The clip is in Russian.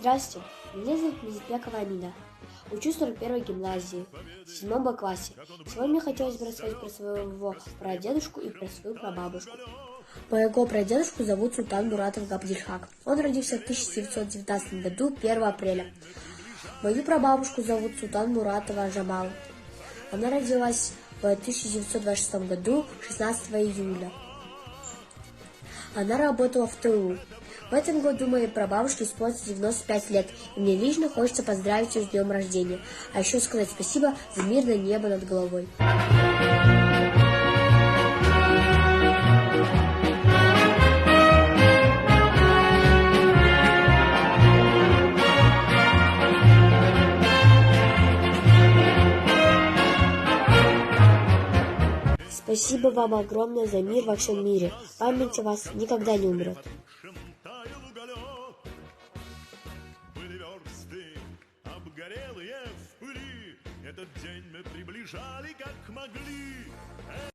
Здравствуйте, меня зовут Мизипекова Амина. Учусь в 41-й гимназии, в 7 классе. Сегодня мне хотелось бы рассказать про своего прадедушку и про свою прабабушку. Моего прадедушку зовут Султан Муратов Габдильхак. Он родился в 1919 году, 1 апреля. Мою прабабушку зовут Султан Муратова Жамал. Она родилась в 1926 году, 16 июля. Она работала в тылу. В этом году моей прабабушке исполнится 95 лет, и мне лично хочется поздравить ее с днем рождения, а еще сказать спасибо за мирное небо над головой. Спасибо вам огромное за мир во всем мире. Память о вас никогда не умрет. Обгорелые в пыли, этот день мы приближали как могли.